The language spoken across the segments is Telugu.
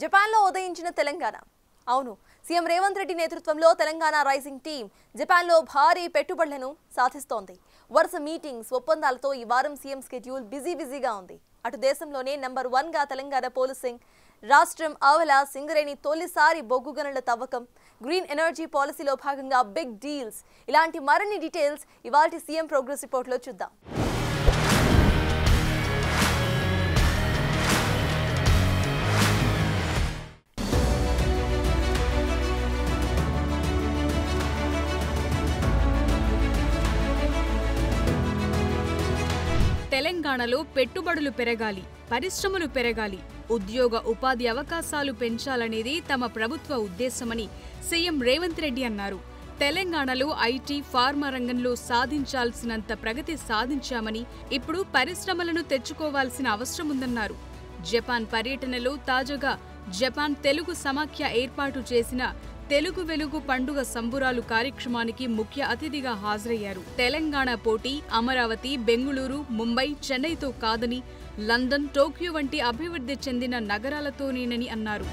జపాన్లో ఉదయించిన తెలంగాణ. అవును, సీఎం రేవంత్ రెడ్డి నేతృత్వంలో తెలంగాణ రైజింగ్ టీం జపాన్లో భారీ పెట్టుబడులను సాధిస్తోంది. వరుస మీటింగ్స్, ఒప్పందాలతో ఈ వారం సీఎం స్కెడ్యూల్ బిజీగా ఉంది. అటు దేశంలోనే నంబర్ 1గా తెలంగాణ పోలీసింగ్, రాష్ట్రం ఆవల సింగరేణి తొలిసారి బొగ్గు గనుల తవ్వకం, గ్రీన్ ఎనర్జీ పాలసీలో భాగంగా బిగ్ డీల్స్, ఇలాంటి మరిన్ని డీటెయిల్స్ ఇవాల్టి సీఎం ప్రోగ్రెస్ రిపోర్ట్లో చూద్దాం. తెలంగాణలో పెట్టుబడులు పెరగాలి, పరిశ్రమలు పెరగాలి, ఉద్యోగ ఉపాధి అవకాశాలు పెంచాలనేది తమ ప్రభుత్వ ఉద్దేశమని సీఎం రేవంత్ రెడ్డి అన్నారు. తెలంగాణలో ఐటీ, ఫార్మా రంగంలో సాధించాల్సినంత ప్రగతి సాధించామని, ఇప్పుడు పరిశ్రమలను తెచ్చుకోవాల్సిన అవసరముందన్నారు. జపాన్ పర్యటనలో తాజాగా జపాన్ తెలుగు సమాఖ్య ఏర్పాటు చేసిన తెలుగు వెలుగు పండుగ సంబురాలు కార్యక్రమానికి ముఖ్య అతిథిగా హాజరయ్యారు. తెలంగాణ పోటీ అమరావతి, బెంగుళూరు, ముంబై, చెన్నైతో కాదని, లండన్, టోక్యో వంటి అభివృద్ధి చెందిన నగరాలతోనేనని అన్నారు.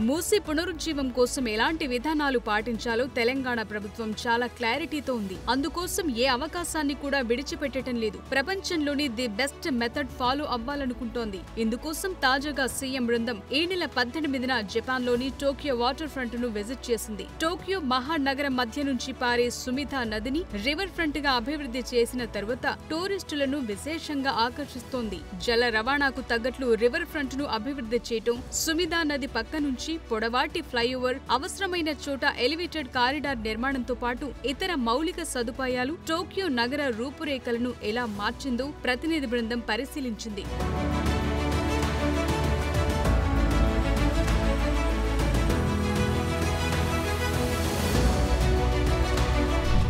మూసీ పునరుజ్జీవం కోసం ఎలాంటి విధానాలు పాటించాలో తెలంగాణ ప్రభుత్వం చాలా క్లారిటీతో ఉంది. అందుకోసం ఏ అవకాశాన్ని కూడా విడిచిపెట్టడం లేదు. ప్రపంచంలోని ది బెస్ట్ మెథడ్ ఫాలో అవ్వాలనుకుంటోంది. ఇందుకోసం తాజాగా సీఎం బృందం ఈ నెల 18న జపాన్లోని టోక్యో వాటర్ ఫ్రంట్ ను విజిట్ చేసింది. టోక్యో మహానగరం మధ్య నుంచి పారే సుమిధా నదిని రివర్ ఫ్రంట్ గా అభివృద్ధి చేసిన తరువాత టూరిస్టులను విశేషంగా ఆకర్షిస్తోంది. జల రవాణాకు తగ్గట్లు రివర్ ఫ్రంట్ ను అభివృద్ధి చేయటం, సుమిధా నది పక్క నుంచి పొడవాటి ఫ్లైఓవర్, అవసరమైన చోట ఎలివేటెడ్ కారిడార్ నిర్మాణంతో పాటు ఇతర మౌలిక సదుపాయాలు టోక్యో నగర రూపురేఖలను ఎలా మార్చిందో ప్రతినిధి బృందం పరిశీలించింది.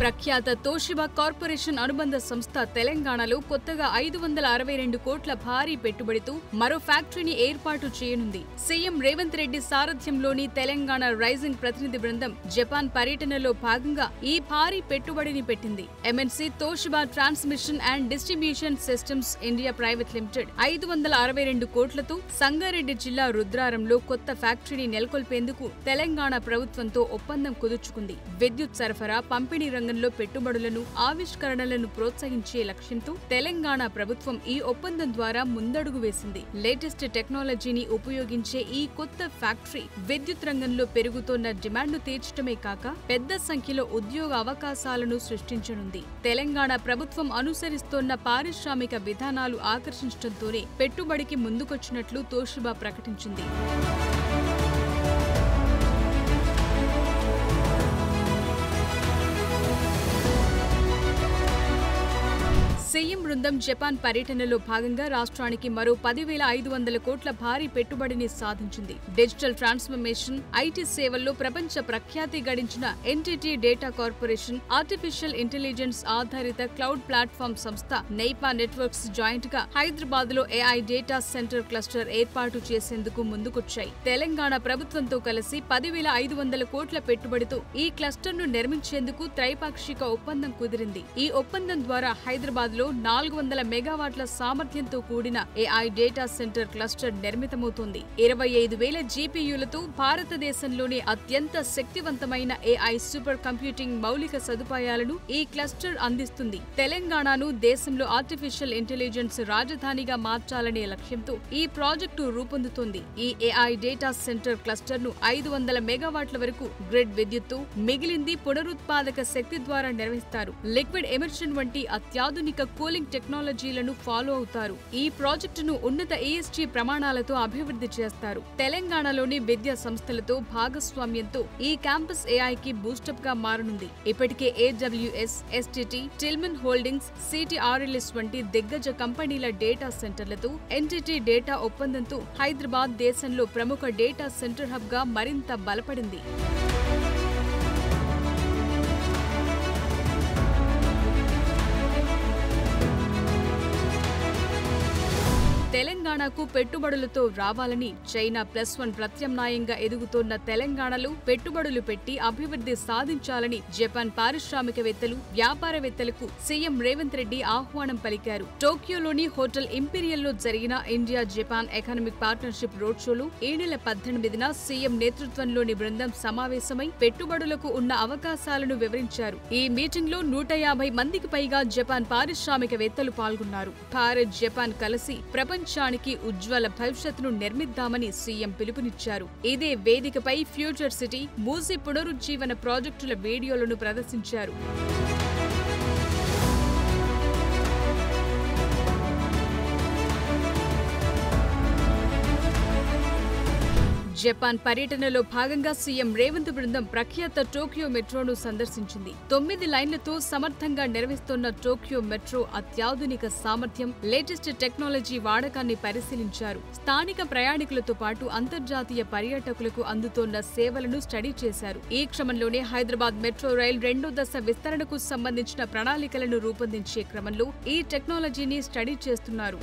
ప్రఖ్యాత తోషిబా కార్పొరేషన్ అనుబంధ సంస్థ తెలంగాణలో కొత్తగా 562 కోట్ల భారీ పెట్టుబడితో మరో ఫ్యాక్టరీని ఏర్పాటు చేయనుంది. సీఎం రేవంత్ రెడ్డి సారథ్యంలోని తెలంగాణ రైజింగ్ ప్రతినిధి బృందం జపాన్ పర్యటనలో భాగంగా ఈ భారీ పెట్టుబడిని పెట్టింది. MNC Toshiba transmission and distribution systems India private limited 562 కోట్లతో సంగారెడ్డి జిల్లా రుద్రారంలో కొత్త ఫ్యాక్టరీని నెలకొల్పేందుకు తెలంగాణ ప్రభుత్వంతో ఒప్పందం కుదుర్చుకుంది. విద్యుత్ సరఫరా, పంపిణీ రంగంలో పెట్టుబడులను, ఆవిష్కరణలను ప్రోత్సహించే లక్ష్యంతో తెలంగాణ ప్రభుత్వం ఈ ఒప్పందం ద్వారా ముందడుగు వేసింది. లేటెస్ట్ టెక్నాలజీని ఉపయోగించే ఈ కొత్త ఫ్యాక్టరీ విద్యుత్ రంగంలో పెరుగుతోన్న డిమాండ్ను తీర్చడమే కాక పెద్ద సంఖ్యలో ఉద్యోగ అవకాశాలను సృష్టించనుంది. తెలంగాణ ప్రభుత్వం అనుసరిస్తోన్న పారిశ్రామిక విధానాలు ఆకర్షించడంతోనే పెట్టుబడికి ముందుకొచ్చినట్లు తోషిబా ప్రకటించింది. సీఎం బృందం జపాన్ పర్యటనలో భాగంగా రాష్ట్రానికి మరో 10,500 కోట్ల భారీ పెట్టుబడిని సాధించింది. డిజిటల్ ట్రాన్స్ఫర్మేషన్, ఐటీ సేవల్లో ప్రపంచ ప్రఖ్యాతి గడించిన NTT Data Corporation, artificial intelligence ఆధారిత క్లౌడ్ ప్లాట్ఫామ్ సంస్థ నైపా నెట్వర్క్స్ జాయింట్ గా హైదరాబాద్ లో ఏఐ డేటా సెంటర్ క్లస్టర్ ఏర్పాటు చేసేందుకు ముందుకొచ్చాయి. తెలంగాణ ప్రభుత్వంతో కలిసి 10,500 కోట్ల పెట్టుబడితో ఈ క్లస్టర్ ను నిర్మించేందుకు త్రైపాక్షిక ఒప్పందం కుదిరింది. ఈ ఒప్పందం ద్వారా హైదరాబాద్ లో 400 మెగావాట్ల సామర్థ్యంతో కూడిన ఏఐ డేటా సెంటర్ క్లస్టర్ నిర్మితమవుతోంది. 25,000 జీపీయూలతో భారతదేశంలోనే అత్యంత శక్తివంతమైన ఏఐ సూపర్ కంప్యూటింగ్ మౌలిక సదుపాయాలను ఈ క్లస్టర్ అందిస్తుంది. తెలంగాణను దేశంలో ఆర్టిఫిషియల్ ఇంటెలిజెన్స్ రాజధానిగా మార్చాలనే లక్ష్యంతో ఈ ప్రాజెక్టు రూపొందుతోంది. ఈ ఏఐ డేటా సెంటర్ క్లస్టర్ ను 500 మెగావాట్ల వరకు గ్రిడ్ విద్యుత్తు, మిగిలింది పునరుత్పాదక శక్తి ద్వారా నిర్వహిస్తారు. లిక్విడ్ ఎమిషన్ వంటి అత్యాధునిక కూలింగ్ టెక్నాలజీలను ఫాలో అవుతారు. ఈ ప్రాజెక్టును ఉన్నత ESG ప్రమాణాలతో అభివృద్ధి చేస్తారు. తెలంగాణలోని విద్యా సంస్థలతో భాగస్వామ్యంతో ఈ క్యాంపస్ ఏఐకి బూస్టప్ గా మారనుంది. ఇప్పటికే AWS, STT, Tillman holdings, CTRLS వంటి దిగ్గజ కంపెనీల డేటా సెంటర్లతో ఎన్టీటీ డేటా ఒప్పందంతో హైదరాబాద్ దేశంలో ప్రముఖ డేటా సెంటర్ హబ్ గా మరింత బలపడింది. తెలంగాణ తెలంగాణకు పెట్టుబడులతో రావాలని చైనా +1 ప్రత్యామ్నాయంగా ఎదుగుతోన్న తెలంగాణలో పెట్టుబడులు పెట్టి అభివృద్ధి సాధించాలని జపాన్ పారిశ్రామికవేత్తలు, వ్యాపారవేత్తలకు సీఎం రేవంత్ రెడ్డి ఆహ్వానం పలికారు. టోక్యోలోని హోటల్ ఇంపీరియల్లో జరిగిన India Japan economic partnership road షోలో ఈ నెల 18న సీఎం నేతృత్వంలోని బృందం సమావేశమై పెట్టుబడులకు ఉన్న అవకాశాలను వివరించారు. ఈ మీటింగ్ లో 150 మందికి పైగా జపాన్ పారిశ్రామికవేత్తలు పాల్గొన్నారు. భారత్, జపాన్ కలిసి ప్రపంచానికి ఉజ్వల భవిష్యత్తును నిర్మిద్దామని సీఎం పిలుపునిచ్చారు. ఇదే వేదికపై ఫ్యూచర్ సిటీ, మూసీ పునరుజ్జీవన ప్రాజెక్టుల వీడియోలను ప్రదర్శించారు. జపాన్ పర్యటనలో భాగంగా సీఎం రేవంత్ బృందం ప్రఖ్యాత టోక్యో మెట్రోను సందర్శించింది. 9 లైన్లతో సమర్థంగా నిర్వహిస్తున్న టోక్యో మెట్రో అత్యాధునిక సామర్థ్యం, లేటెస్ట్ టెక్నాలజీ వాడకాన్ని పరిశీలించారు. స్థానిక ప్రయాణికులతో పాటు అంతర్జాతీయ పర్యాటకులకు అందుతోన్న సేవలను స్టడీ చేశారు. ఈ క్రమంలోనే హైదరాబాద్ మెట్రో రైల్ 2వ దశ విస్తరణకు సంబంధించిన ప్రణాళికలను రూపొందించే క్రమంలో ఈ టెక్నాలజీని స్టడీ చేస్తున్నారు.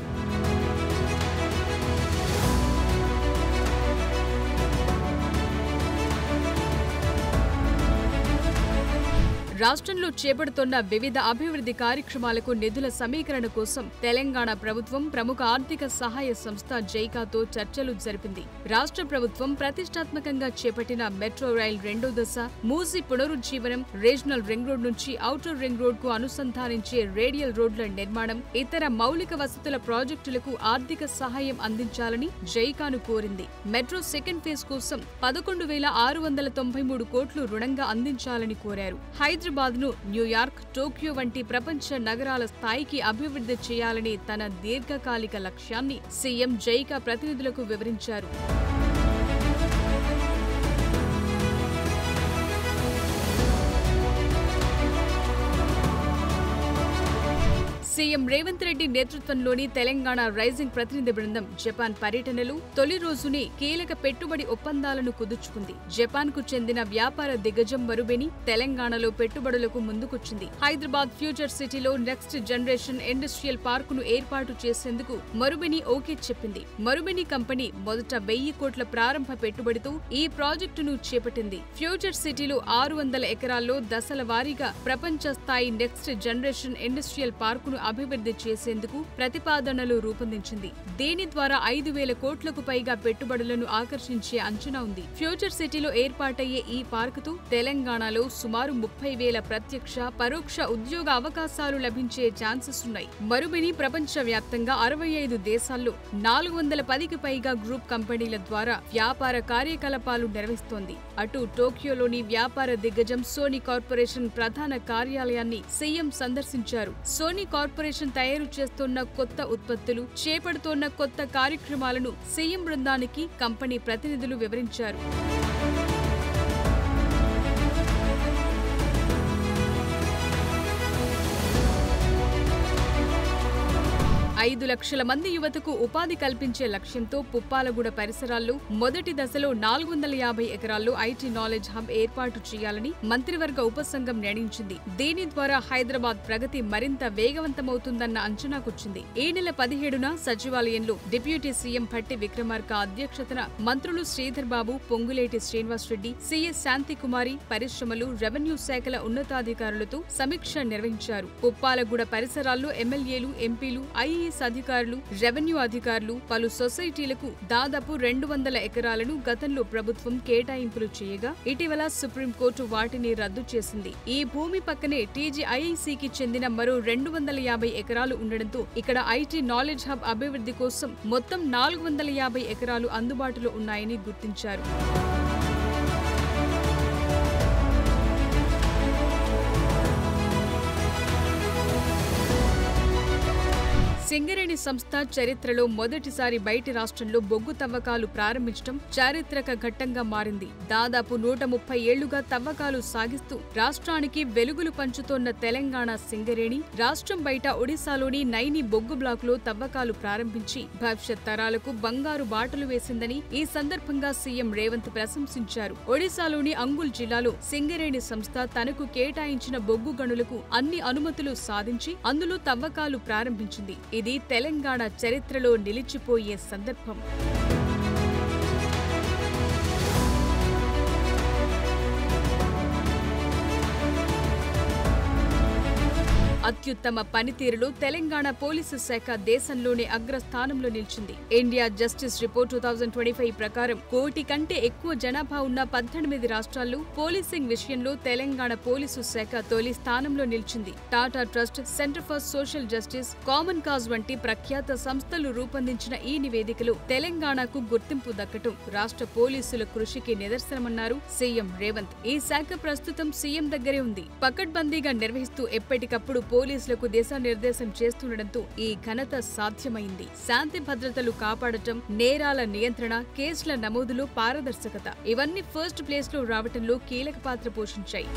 రాష్ట్రంలో చేపడుతున్న వివిధ అభివృద్ధి కార్యక్రమాలకు నిధుల సమీకరణ కోసం తెలంగాణ ప్రభుత్వం ప్రముఖ ఆర్థిక సహాయ సంస్థ జైకాతో చర్చలు జరిపింది. రాష్ట్ర ప్రభుత్వం ప్రతిష్టాత్మకంగా చేపట్టిన మెట్రో రైల్ 2వ దశ, మూసీ పునరుజ్జీవనం, రీజనల్ రింగ్ రోడ్ నుంచి ఔటర్ రింగ్ రోడ్ కు అనుసంధానించే రేడియల్ రోడ్ల నిర్మాణం, ఇతర మౌలిక వసతుల ప్రాజెక్టులకు ఆర్థిక సహాయం అందించాలని జైకాను కోరింది. మెట్రో సెకండ్ ఫేజ్ కోసం 11,693 కోట్లు రుణంగా అందించాలని కోరారు. హైదరాబాద్ ను న్యూయార్క్, టోక్యో వంటి ప్రపంచ నగరాల స్థాయికి అభివృద్ధి చేయాలనే తన దీర్ఘకాలిక లక్ష్యాన్ని సీఎం జైకా ప్రతినిధులకు వివరించారు. సీఎం రేవంత్ రెడ్డి నేతృత్వంలోని తెలంగాణ రైజింగ్ ప్రతినిధి బృందం జపాన్ పర్యటనలో తొలి రోజునే కీలక పెట్టుబడి ఒప్పందాలను కుదుర్చుకుంది. జపాన్ కు చెందిన వ్యాపార దిగ్గజం మరుబెని తెలంగాణలో పెట్టుబడులకు ముందుకొచ్చింది. హైదరాబాద్ ఫ్యూచర్ సిటీలో నెక్స్ట్ జనరేషన్ ఇండస్ట్రియల్ పార్కును ఏర్పాటు చేసేందుకు మరుబెని ఓకే చెప్పింది. మరుబెని కంపెనీ మొదట 1000 కోట్ల ప్రారంభ పెట్టుబడితో ఈ ప్రాజెక్టును చేపట్టింది. ఫ్యూచర్ సిటీలో 600 ఎకరాల్లో దశల వారీగా ప్రపంచ స్థాయి నెక్స్ట్ జనరేషన్ ఇండస్ట్రియల్ పార్కును అభివృద్ధి చేసేందుకు ప్రతిపాదనలు రూపొందించింది. దీని ద్వారా 5,000 కోట్లకు పైగా పెట్టుబడులను ఆకర్షించే అంచనా ఉంది. ఫ్యూచర్ సిటీలో ఏర్పాటయ్యే ఈ పార్కుతో తెలంగాణలో సుమారు 30,000 ప్రత్యక్ష, పరోక్ష ఉద్యోగ అవకాశాలు లభించే ఛాన్సెస్ ఉన్నాయి. మరుబెని ప్రపంచ వ్యాప్తంగా 65 దేశాల్లో 410కి పైగా గ్రూప్ కంపెనీల ద్వారా వ్యాపార కార్యకలాపాలు నిర్వహిస్తోంది. అటు టోక్యోలోని వ్యాపార దిగ్గజం సోనీ కార్పొరేషన్ ప్రధాన కార్యాలయాన్ని సీఎం సందర్శించారు. సోనీ కార్పొరేషన్ తయారు చేస్తున్న కొత్త ఉత్పత్తులు, చేపడుతోన్న కొత్త కార్యక్రమాలను సీఎం బృందానికి కంపెనీ ప్రతినిధులు వివరించారు. 5 లక్షల మంది యువతకు ఉపాధి కల్పించే లక్ష్యంతో పుప్పాలగూడ పరిసరాల్లో మొదటి దశలో 450 ఎకరాల్లో ఐటీ నాలెడ్జ్ హబ్ ఏర్పాటు చేయాలని మంత్రివర్గ ఉపసంఘం నిర్ణయించింది. దీని ద్వారా హైదరాబాద్ ప్రగతి మరింత వేగవంతమవుతుందన్న అంచనాకొచ్చింది. ఈ నెల 17న సచివాలయంలో డిప్యూటీ సీఎం భట్టి విక్రమార్క అధ్యక్షతన మంత్రులు శ్రీధర్ బాబు, పొంగులేటి శ్రీనివాసరెడ్డి, సిఎస్ శాంతికుమారి, పరిశ్రమలు, రెవెన్యూ శాఖల ఉన్నతాధికారులతో సమీక్ష నిర్వహించారు. పుప్పాలగూడ పరిసరాల్లో ఎమ్మెల్యేలు, ఎంపీలు, ఐఏఎస్ అధికారులు, రెవెన్యూ అధికారులు, పలు సొసైటీలకు దాదాపు 200 ఎకరాలను గతంలో ప్రభుత్వం కేటాయింపులు చేయగా ఇటీవల సుప్రీంకోర్టు వాటిని రద్దు చేసింది. ఈ భూమి పక్కనే టీజీఐఐసీకి చెందిన మరో 250 ఎకరాలు ఉండడంతో ఇక్కడ ఐటీ నాలెడ్జ్ హబ్ అభివృద్ధి కోసం మొత్తం 450 ఎకరాలు అందుబాటులో ఉన్నాయని గుర్తించారు. సింగరేణి సంస్థ చరిత్రలో మొదటిసారి బయటి రాష్ట్రంలో బొగ్గు తవ్వకాలు ప్రారంభించడం చారిత్రక ఘట్టంగా మారింది. దాదాపు 130 ఏళ్లుగా తవ్వకాలు సాగిస్తూ రాష్ట్రానికి వెలుగులు పంచుతోన్న తెలంగాణ సింగరేణి రాష్ట్రం బయట ఒడిశాలోని నైని బొగ్గు బ్లాకులో తవ్వకాలు ప్రారంభించి భవిష్యత్ తరాలకు బంగారు బాటలు వేసిందని ఈ సందర్భంగా సీఎం రేవంత్ ప్రశంసించారు. ఒడిశాలోని అంగుల్ జిల్లాలో సింగరేణి సంస్థ తనకు కేటాయించిన బొగ్గు గనులకు అన్ని అనుమతులు సాధించి అందులో తవ్వకాలు ప్రారంభించింది. ఇది తెలంగాణ చరిత్రలో నిలిచిపోయే సందర్భం. అత్యుత్తమ పనితీరులో తెలంగాణ పోలీసు శాఖ దేశంలోనే అగ్రస్థానంలో నిలిచింది. ఇండియా జస్టిస్ రిపోర్ట్ 2025 ప్రకారం 1 కోటి కంటే ఎక్కువ జనాభా ఉన్న 18 రాష్ట్రాల్లో పోలీసింగ్ విషయంలో తెలంగాణ పోలీసు శాఖ తొలి స్థానంలో నిలిచింది. Tata trust, centre for social justice, common cause వంటి ప్రఖ్యాత సంస్థలు రూపొందించిన ఈ నివేదికలో తెలంగాణకు గుర్తింపు దక్కటం రాష్ట్ర పోలీసుల కృషికి నిదర్శనమన్నారు సీఎం రేవంత్. ఈ శాఖ ప్రస్తుతం సీఎం దగ్గరే ఉంది. పకడ్బందీగా నిర్వహిస్తూ ఎప్పటికప్పుడు పోలీసులకు దిశానిర్దేశం చేస్తుండటంతో ఈ ఘనత సాధ్యమైంది. శాంతి భద్రతలు కాపాడటం, నేరాల నియంత్రణ, కేసుల నమోదులో పారదర్శకత ఇవన్నీ ఫస్ట్ ప్లేస్ లో రావటంలో కీలక పాత్ర పోషించాయి.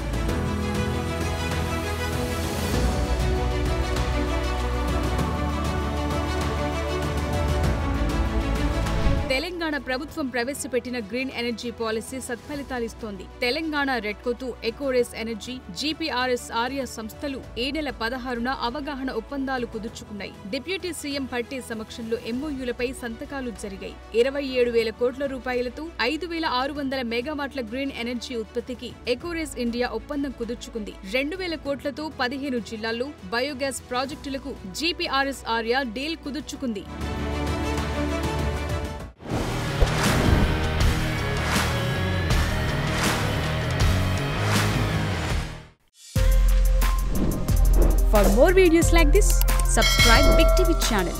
తెలంగాణ ప్రభుత్వం ప్రవేశపెట్టిన గ్రీన్ ఎనర్జీ పాలసీ సత్ఫలితాలిస్తోంది. తెలంగాణ రెడ్కోతో ఎకోరేస్ ఎనర్జీ, జీపీఆర్ఎస్ ఆర్యా సంస్థలు ఈ నెల 16న అవగాహన ఒప్పందాలు కుదుర్చుకున్నాయి. డిప్యూటీ సీఎం పట్టే సమక్షంలో ఎంఓయూలపై సంతకాలు జరిగాయి. 27,000 కోట్ల రూపాయలతో 5,600 మెగావాట్ల గ్రీన్ ఎనర్జీ ఉత్పత్తికి ఎకోరేస్ ఇండియా ఒప్పందం కుదుర్చుకుంది. 2,000 కోట్లతో 15 జిల్లాల్లో బయోగ్యాస్ ప్రాజెక్టులకు జీపీఆర్ఎస్ ఆర్యా డీల్ కుదుర్చుకుంది. For more videos like this, subscribe Big TV channel.